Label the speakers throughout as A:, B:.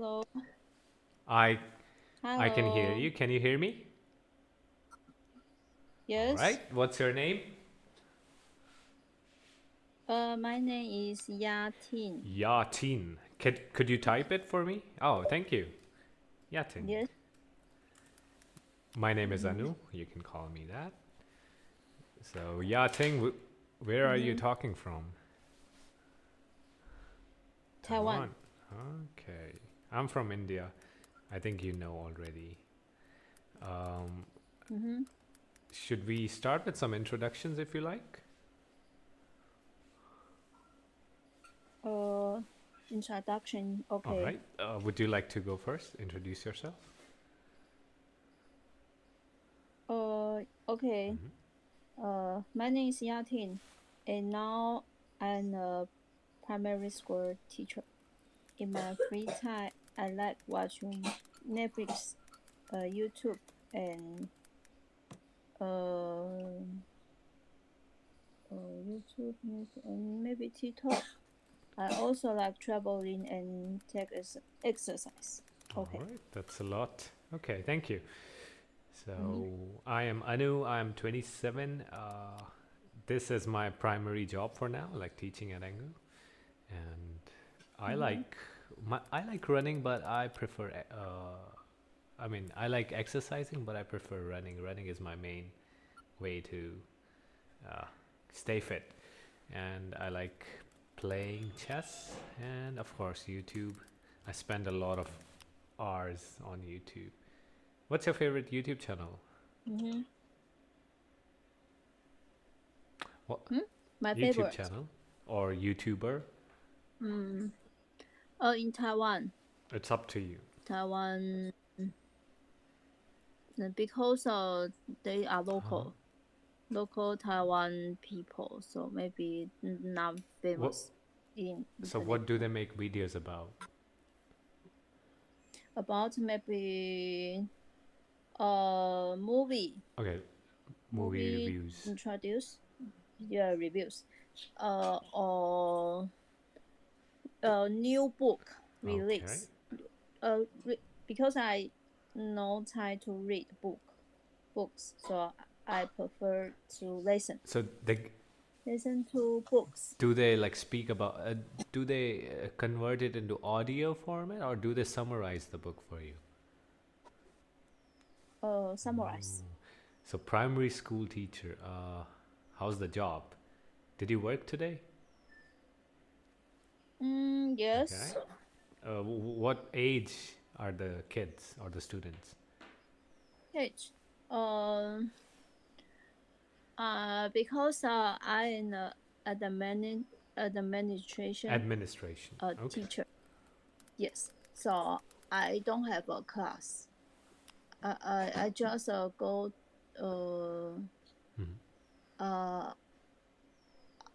A: Hello.
B: I I can hear
A: Hello.
B: you. Can you hear me? All
A: Yes.
B: right. What's your name?
A: My name is Yatin.
B: Yatin. Could you type it for me? Oh, thank you. Yatin.
A: Yes.
B: My name is
A: Mm-hmm.
B: Anu. You can call me that. So Yatin, where are you
A: Mm-hmm.
B: talking from?
A: Taiwan.
B: Taiwan. Okay. I'm from India. I think you know already. Um,
A: Mm-hmm.
B: should we start with some introductions if you like?
A: Uh, Introduction.
B: All
A: Okay.
B: right. Would you like to go first? Introduce yourself.
A: Okay.
B: Hmm.
A: My name is Yatin, and now I'm a primary school teacher. In my free time, I like watching Netflix, YouTube, and uh, YouTube, and maybe TikTok. I also like traveling and take exercise.
B: All
A: Okay.
B: right. That's a lot. Okay. Thank you.
A: Mm-hmm.
B: So I am Anu. I'm 27. This is my primary job for now, like teaching at Engu, and I
A: Mm-hmm.
B: like I like running, but I prefer. I mean, I like exercising, but I prefer running. Running is my main way to uh, stay fit, and I like playing chess, and of course YouTube. I spend a lot of hours on YouTube. What's your favorite YouTube channel?
A: Mm-hmm.
B: What
A: Hmm? My
B: YouTube
A: favorite.
B: channel or YouTuber?
A: Mm. In Taiwan.
B: It's up to you.
A: Taiwan, because they are
B: Uh-huh.
A: local Taiwan people, so maybe not
B: What?
A: famous in
B: So what do they
A: international.
B: make videos about?
A: About maybe movie
B: Okay, movie
A: movie
B: reviews.
A: introduce, yeah, reviews, or a new book
B: Okay,
A: release. Because I no time to read books, so I prefer to
B: so they
A: listen to books.
B: do they like speak about? Do they convert it into audio format, or do they summarize the book for you?
A: Summarize.
B: So primary school teacher. How's the job? Did you work today? Okay.
A: Yes.
B: What age are the kids or the students?
A: Page. Um. Because I am at the administration
B: Administration. Okay.
A: teacher. Yes. So I don't have a class. I just go uh
B: Mhm.
A: uh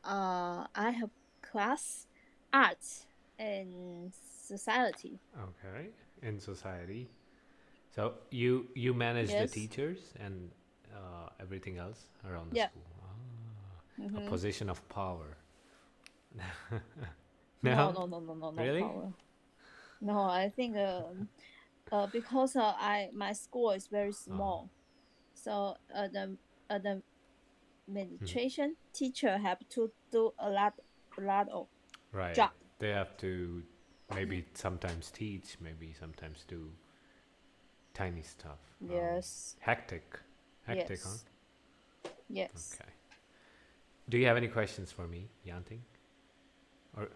A: I have class arts and society.
B: Okay. In society. So you manage the
A: Yes.
B: teachers and everything else around the
A: Yeah.
B: school. A
A: Mm-hmm.
B: position of power.
A: No,
B: No,
A: no, no, no, no, no
B: really?
A: power. No, I think because my school is very
B: Uh,
A: small, so the
B: mhm.
A: administration teacher have to do a lot of
B: Right.
A: job.
B: They have to
A: Mm.
B: maybe sometimes teach, maybe sometimes do tiny stuff.
A: Yes,
B: Hectic. Hectic, huh?
A: yes, yes.
B: Okay. Do you have any questions for me, Yanting? Or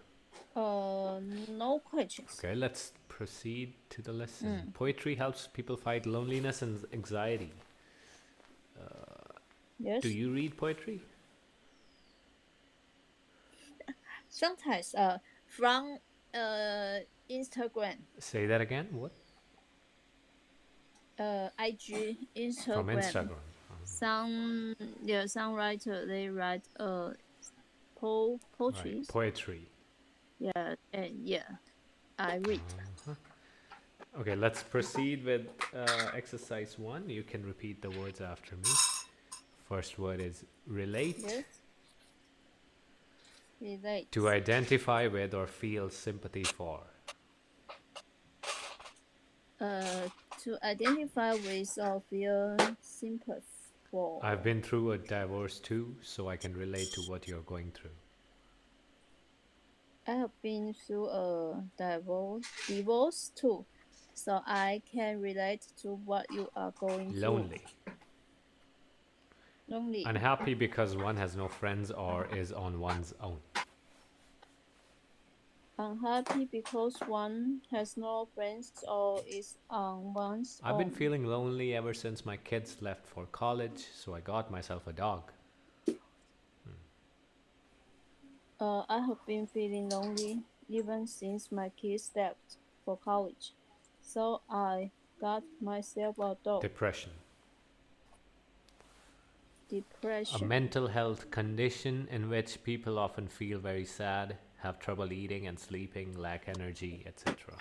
A: No questions.
B: okay, let's proceed to the lesson.
A: Mm.
B: Poetry helps people fight loneliness and anxiety. Do
A: Yes.
B: you read poetry?
A: Sometimes from Instagram,
B: Say that again. What?
A: IG,
B: From
A: Instagram.
B: Instagram.
A: Some, yeah, some writer they write
B: Right.
A: poetries.
B: Poetry.
A: Yeah, and yeah, I read.
B: Okay, let's proceed with exercise one. You can repeat the words after me. First word is relate.
A: Yes, relate.
B: To identify with or feel sympathy for.
A: To identify with or feel sympathy for.
B: I've been through a divorce too, so I can relate to what you're going through.
A: I have been through a divorce too, so I can relate to what you are going through.
B: Lonely.
A: Lonely.
B: Unhappy because one has no friends or is on one's own.
A: Unhappy because one has no friends or is on one's
B: I've
A: own.
B: been feeling lonely ever since my kids left for college, so I got myself a dog.
A: I have been feeling lonely even since my kids left for college, so I got myself a dog.
B: Depression. A
A: Depression.
B: mental health condition in which people often feel very sad, have trouble eating and sleeping, lack energy, etc.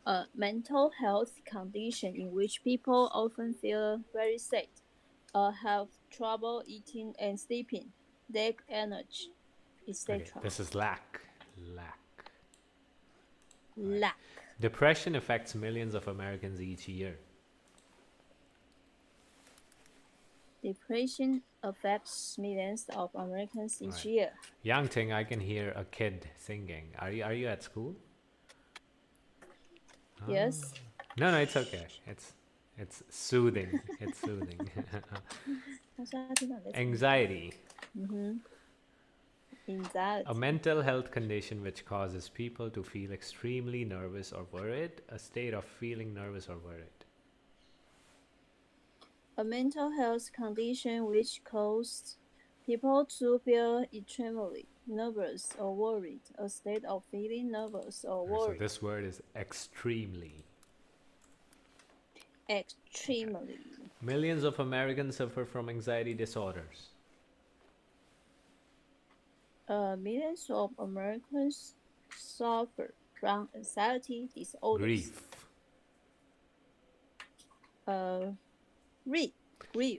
A: A mental health condition in which people often feel very sad, have trouble eating and sleeping, lack energy, etc.
B: Okay, this is lack.
A: Lack.
B: Depression affects millions of Americans each year.
A: Depression affects millions of Americans each
B: Right.
A: year.
B: Yang Ting, I can hear a kid singing. Are you at school?
A: Yes.
B: No, it's okay. It's soothing. It's soothing. Anxiety.
A: Anxiety.
B: A mental health condition which causes people to feel extremely nervous or worried. A state of feeling nervous or worried.
A: A mental health condition which causes people to feel extremely nervous or worried. A state of feeling nervous or worried.
B: So this word is extremely.
A: Extremely.
B: Millions of Americans suffer from anxiety disorders.
A: Millions of Americans suffer from anxiety disorders. Grief.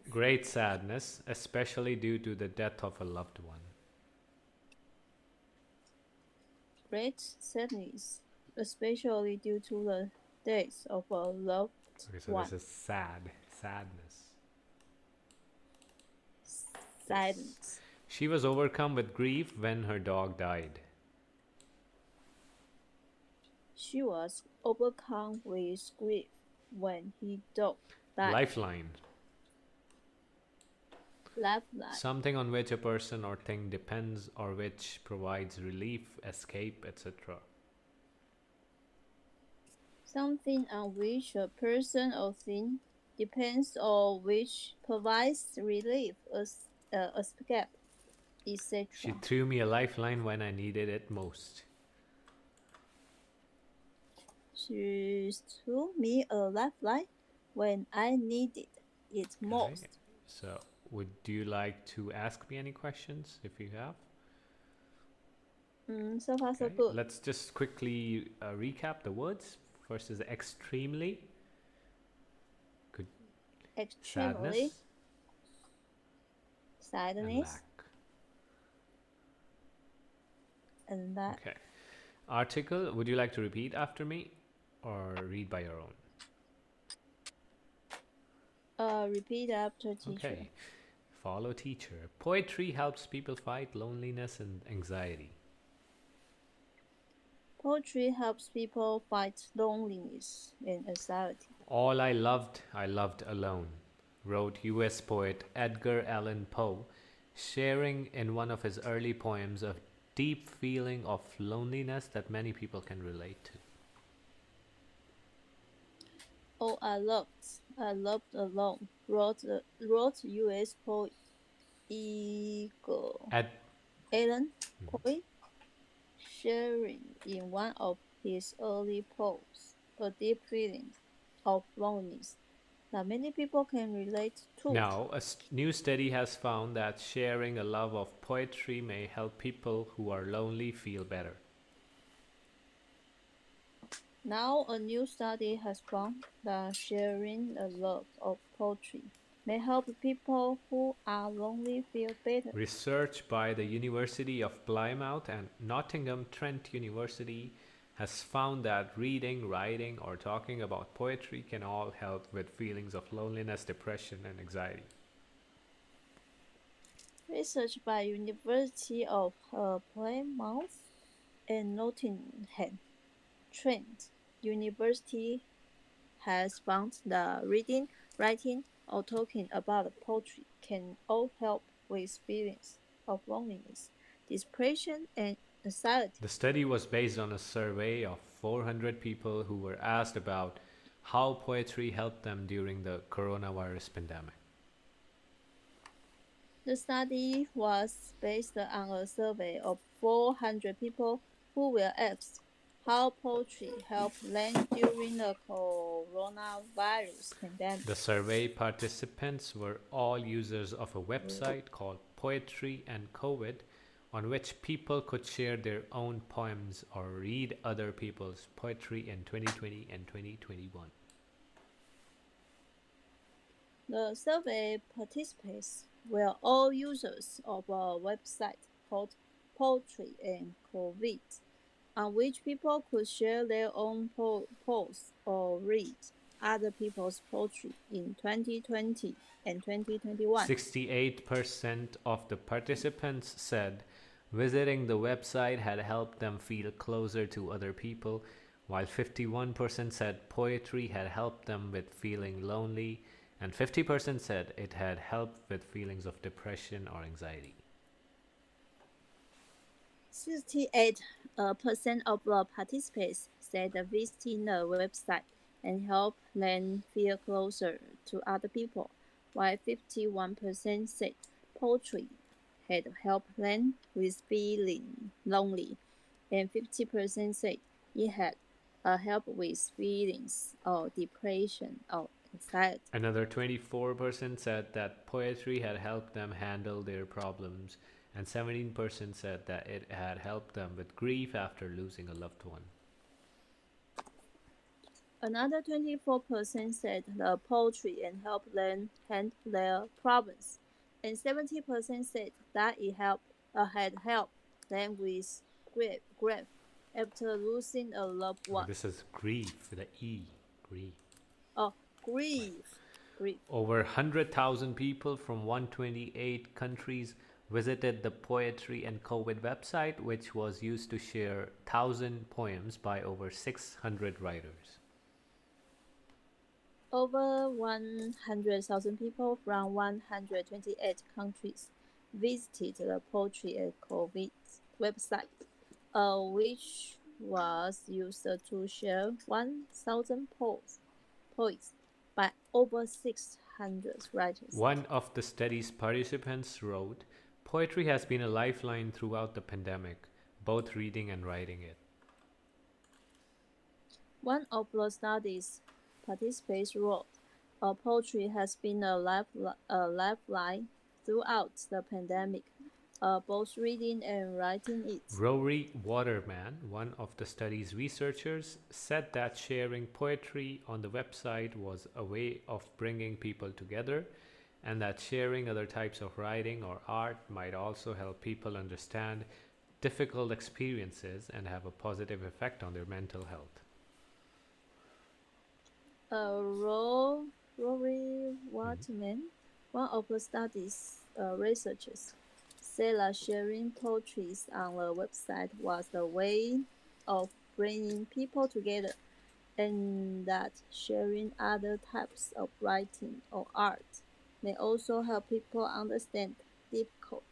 B: Great sadness, especially due to the death of a loved one.
A: Great sadness, especially due to the death of a loved one.
B: This is sadness.
A: Sadness.
B: She was overcome with grief when her dog died.
A: She was overcome with grief when her dog died.
B: Lifeline.
A: Lifeline.
B: Something on which a person or thing depends or which provides relief, escape, etc.
A: Something on which a person or thing depends or which provides relief, escape, etc.
B: She threw me a lifeline when I needed it most.
A: She threw me a lifeline when I needed it most.
B: Okay. So, would you like to ask me any questions if you have?
A: So far so
B: Okay.
A: good.
B: Let's just quickly recap the words. First is extremely.
A: Extremely. Sadness. And lack.
B: Okay. Article, would you like to repeat after me or read by your own?
A: Repeat after teacher.
B: Okay. Follow teacher. Poetry helps people fight loneliness and anxiety.
A: Poetry helps people fight loneliness and anxiety.
B: All I loved alone, wrote US poet Edgar Allan Poe, sharing in one of his early poems a deep feeling of loneliness that many people can relate to.
A: Oh, I loved alone, wrote US poet Allan Poe, sharing in one of his early poems a deep feeling of loneliness that many people can relate to.
B: Now, a new study has found that sharing a love of poetry may help people who are lonely feel better.
A: Now, a new study has found that sharing a love of poetry may help people who are lonely feel better.
B: Research by the University of Plymouth and Nottingham Trent University has found that reading, writing, or talking about poetry can all help with feelings of loneliness, depression, and anxiety.
A: Research by University of Plymouth and Nottingham Trent University has found that reading, writing, or talking about poetry can all help with feelings of loneliness, depression, and anxiety.
B: The study was based on a survey of 400 people who were asked about how poetry helped them during the coronavirus pandemic.
A: The study was based on a survey of 400 people who were asked how poetry helped them during the coronavirus pandemic.
B: The survey participants were all users of a website called Poetry and COVID, on which people could share their own poems or read other people's poetry in 2020 and 2021.
A: The survey participants were all users of a website called Poetry and COVID, on which people could share their own posts or read other people's poetry in 2020 and 2021.
B: 68% of the participants said visiting the website had helped them feel closer to other people, while 51% said poetry had helped them with feeling lonely, and 50% said it had helped with feelings of depression or anxiety.
A: 68% of the participants said visiting the website and helped them feel closer to other people, while 51% said poetry had helped them with feeling lonely, and 50% said it had helped with feelings of depression or anxiety.
B: Another 24% said that poetry had helped them handle their problems, and 17% said that it had helped them with grief after losing a loved one.
A: Another 24% said the poetry and helped them handle their problems, and 70% said that it had helped them with grief after losing a loved one.
B: This is grief, the E, grief.
A: Oh, grief.
B: Over 100,000 people from 128 countries visited the Poetry and COVID website, which was used to share 1,000 poems by over 600 writers.
A: Over 100,000 people from 128 countries visited the Poetry and COVID website, which was used to share 1,000 poets by over 600 writers.
B: One of the study's participants wrote, "Poetry has been a lifeline throughout the pandemic, both reading and writing it."
A: One of the study's participants wrote, poetry has been a lifeline throughout the pandemic, both reading and writing it.
B: Rory Waterman, one of the study's researchers, said that sharing poetry on the website was a way of bringing people together, and that sharing other types of writing or art might also help people understand difficult experiences and have a positive effect on their mental health.
A: Rory Waterman, one of the study's researchers, said that sharing poetry on the website was a way of bringing people together, and that sharing other types of writing or art may also help people understand difficult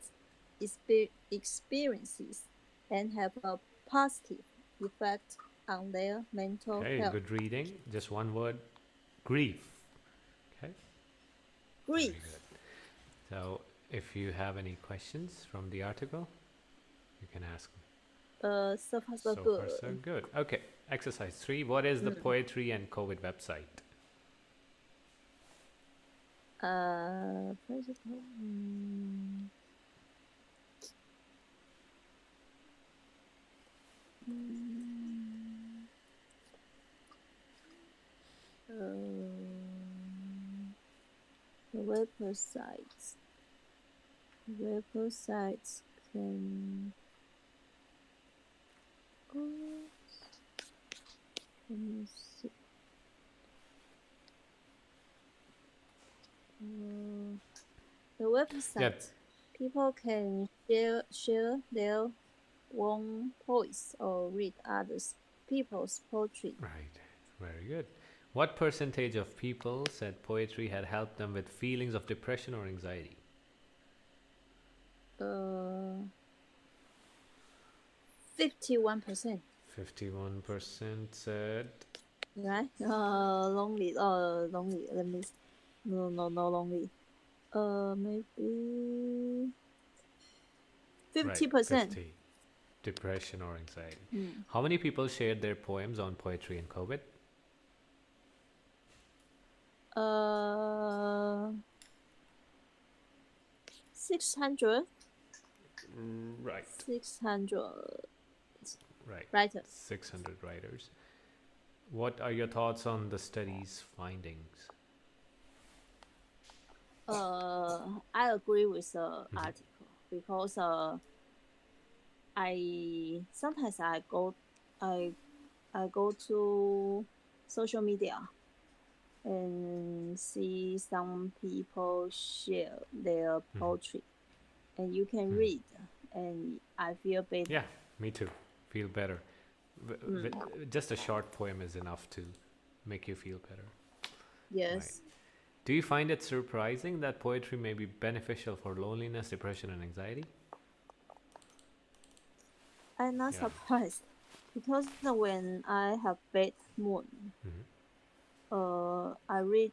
A: experiences and have a positive effect on their mental
B: Okay,
A: health.
B: good reading. Just one word, grief. Okay.
A: Grief.
B: Very good. So, if you have any questions from the article, you can ask me.
A: So far so
B: So
A: good.
B: far, so good. Okay, exercise 3. What is the Poetry and COVID website?
A: Principle. websites can oh, let me see. The website people can share their own posts or read others people's poetry.
B: Right. Very good. What percentage of people said poetry had helped them with feelings of depression or anxiety?
A: 51%.
B: 51% said.
A: Right? Lonely. Lonely. Let me. No, lonely. Maybe 50%.
B: 50. Depression or anxiety.
A: Mm.
B: How many people shared their poems on poetry in COVID?
A: 600.
B: Right.
A: 600
B: Right.
A: writers.
B: 600 writers. What are your thoughts on the study's findings?
A: I agree with the article because I sometimes I go to social media and see some people share their poetry, and you can read, and I feel better.
B: Yeah, me too. Feel better. Just a short poem is enough to make you feel better.
A: Yes.
B: Right. Do you find it surprising that poetry may be beneficial for loneliness, depression, and anxiety?
A: I'm not surprised because when I have bad mood, I read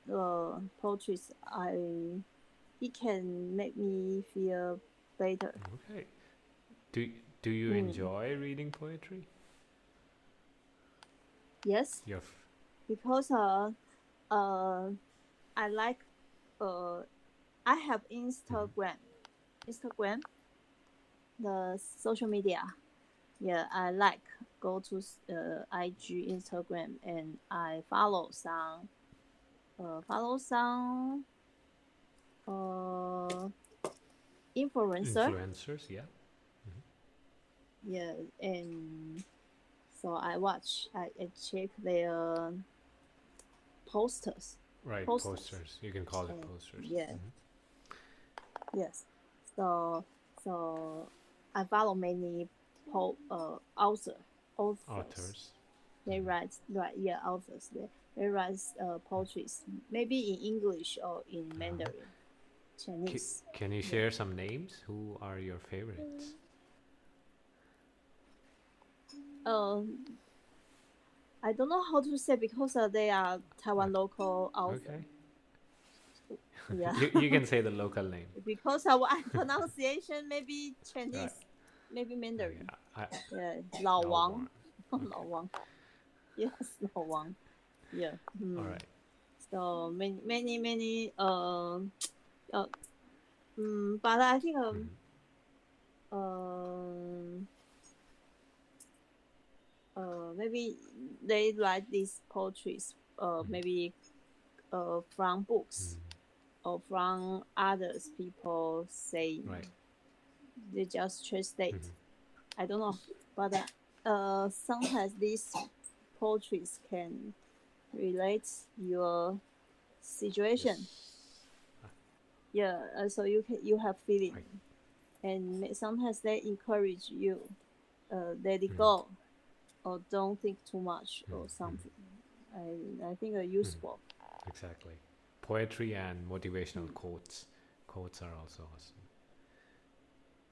A: poetry. It can make me feel better.
B: Okay. Do you enjoy reading poetry?
A: Yes. Because I like I have Instagram, the social media. Yeah, I like go to IG, Instagram, and I follow some influencer.
B: Influencers, yeah.
A: Yeah, and so I check their posters.
B: Right, posters. You can call it posters.
A: Yeah. Yes. So I follow many authors. They write authors. They write poetries, maybe in English or in Mandarin, Chinese.
B: Can you share some names? Who are your favorites?
A: I don't know how to say because they are Taiwan local authors.
B: Okay.
A: Yeah.
B: you can say the local name.
A: Because our pronunciation maybe Chinese, maybe Mandarin. Yeah, Lao Wang. Lao Wang. Yes, Lao Wang. Yeah.
B: All right.
A: So many but I think maybe they write these poetries maybe from books or from others people saying.
B: Right.
A: They just translate. I don't know, but sometimes these poetries can relate your situation. Yeah, so you have feeling, and sometimes they encourage you, let it go, or don't think too much or something. I think are useful.
B: Exactly. Poetry and motivational quotes. Quotes are also awesome.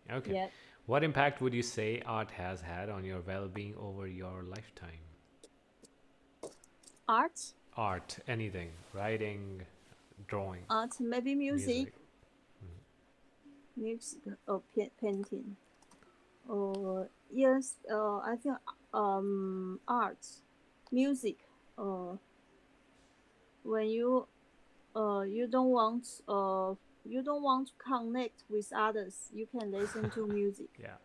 B: Okay.
A: Yep.
B: What impact would you say art has had on your well-being over your lifetime? Art, anything. Writing, drawing.
A: Art, maybe music. Music or painting. Yes, I think art, music. When you don't want to connect with others, you can listen to music.
B: Yeah.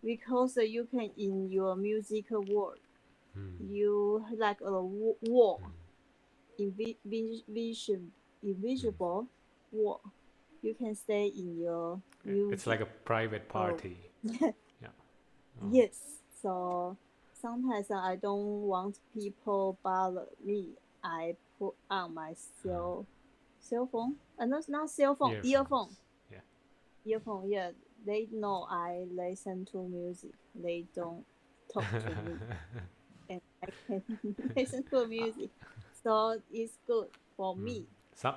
A: Because you can in your musical world, you like a wall, invisible, work. You can stay in your
B: It's like a
A: music.
B: private
A: Oh,
B: party. Yeah. Oh.
A: yes. So sometimes I don't want people bother me. I put on my cell phone. Not cell phone, earphone.
B: Earphones. Yeah.
A: Earphone. Yeah, they know I listen to music. They don't talk to me, and I can listen to music. So it's good for me.
B: Some.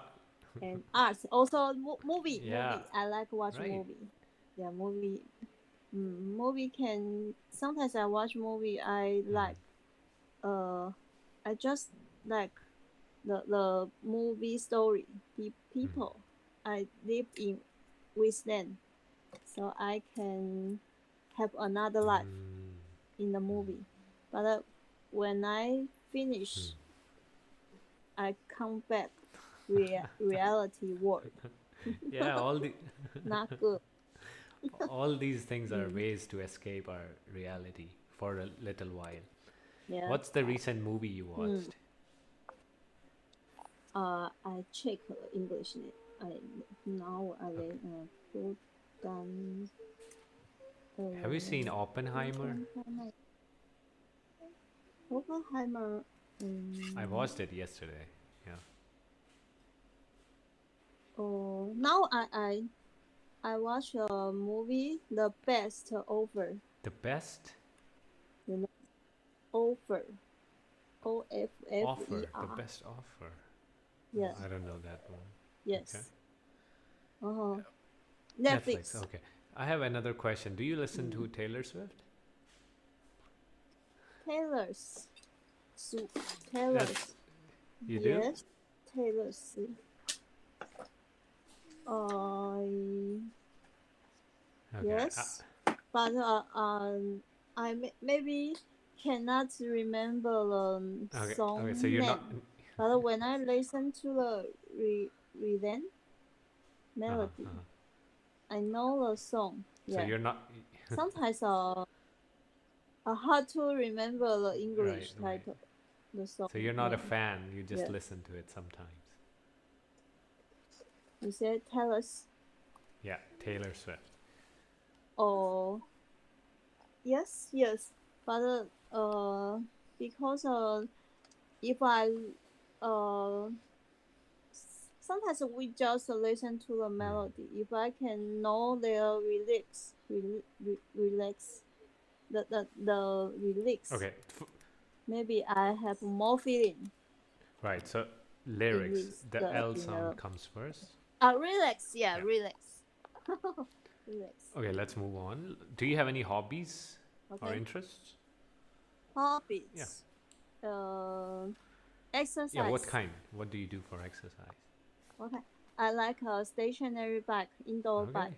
A: And arts also
B: Yeah.
A: movie. I like watch
B: Right.
A: movie. Yeah, movie. Movie can sometimes I watch movie. I like I just like the movie story. People I live in with them, so I can have another life in the movie. But when I finish, I come back reality world.
B: Yeah.
A: Not good.
B: All these things are
A: Mm,
B: ways to escape our reality for a little while.
A: yeah.
B: What's the recent movie you
A: Mm.
B: watched?
A: I check English net. I now I
B: Okay.
A: put down
B: Have you seen Oppenheimer?
A: Oppenheimer. Oppenheimer.
B: I
A: Um,
B: watched it yesterday. Yeah.
A: oh, now I watch a movie, The Best Offer.
B: The best
A: You know, Offer.
B: offer. The
A: OFFER.
B: best offer.
A: Yeah.
B: I don't know that one. Okay.
A: Yes. Uh-huh.
B: Netflix.
A: Netflix.
B: Okay. I have another question. Do you listen to
A: Mm.
B: Taylor Swift?
A: Taylor's.
B: That's
A: Taylor's.
B: you do?
A: Yes. Taylor's. Uh,
B: Okay.
A: yes. But maybe cannot remember the
B: Okay. Okay. So
A: song
B: you're not.
A: name. But when I listen to the rhythm
B: Uh-huh,
A: melody,
B: uh-huh.
A: I know the song.
B: So
A: Yeah.
B: you're not.
A: Sometimes hard to remember the
B: Right.
A: English
B: Right.
A: title, the song
B: So you're not a
A: name.
B: fan. You just
A: Yeah.
B: listen to it sometimes.
A: You said tell us.
B: Yeah. Taylor Swift.
A: Oh, yes, yes. But because if I uh sometimes we just listen to the melody. If I can know their lyrics, the lyrics,
B: Okay.
A: maybe I have more feeling
B: Right. So
A: in
B: lyrics.
A: this
B: The
A: the
B: L
A: in
B: sound
A: the
B: comes first.
A: relax, yeah,
B: Yeah.
A: relax. Relax.
B: Okay. Let's move on. Do you have any hobbies or
A: Okay.
B: interests? Yeah.
A: Hobbies.
B: Yeah. What
A: Exercise.
B: kind? What do you do for exercise?
A: Okay. I like a stationary bike, indoor
B: Okay.
A: bike,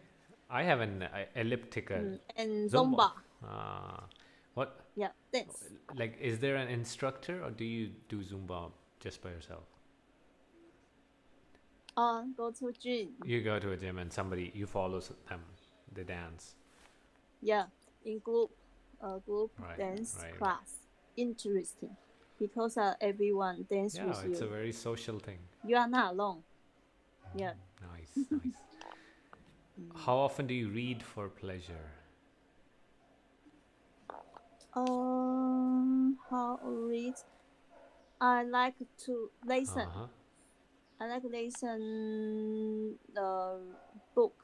B: I have an elliptical
A: and
B: Zumba.
A: Zumba.
B: What?
A: Yeah, dance.
B: Like, is there an instructor or do you do Zumba just by yourself?
A: Go to gym.
B: You go to a gym and you follow them, they dance.
A: Yeah, in group
B: Right,
A: dance
B: right.
A: class. Interesting, because everyone dance
B: Yeah,
A: with
B: it's a
A: you.
B: very social thing.
A: You are not alone. Yeah.
B: Nice, nice. How often do you read for pleasure?
A: How read? I like to
B: Uh
A: listen.
B: huh.
A: I like listen the book.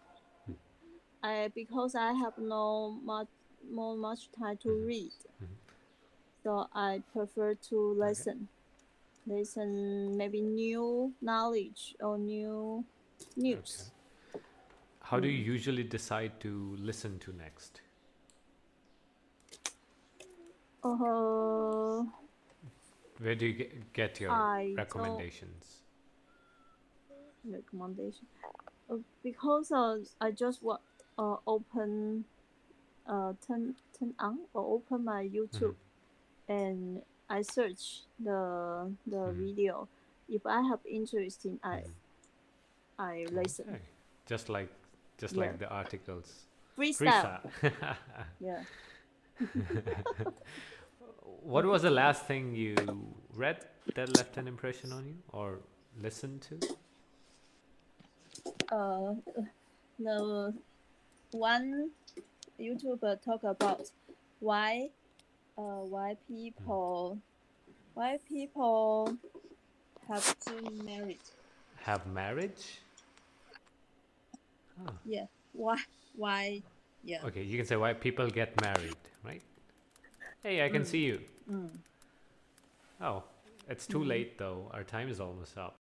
A: Because I have no much time to read, so I prefer to
B: Okay.
A: listen maybe new knowledge or new
B: Okay.
A: news.
B: How do you usually decide to listen to next?
A: Uh,
B: Where do you get your
A: I don't
B: recommendations?
A: recommendation because I just open turn on or open my YouTube and I search the video. If I have interest in, I listen.
B: Okay. Just like, just
A: Yeah,
B: like the articles.
A: freestyle.
B: Freestyle.
A: Yeah.
B: What was the last thing you read that left an impression on you or listened to?
A: the one YouTuber talk about why people have to marry.
B: Have marriage? Oh.
A: Yeah, why? Yeah.
B: Okay, you can say why people get married, right? Hey, I can see you. Oh, it's too late though. Our time is almost up.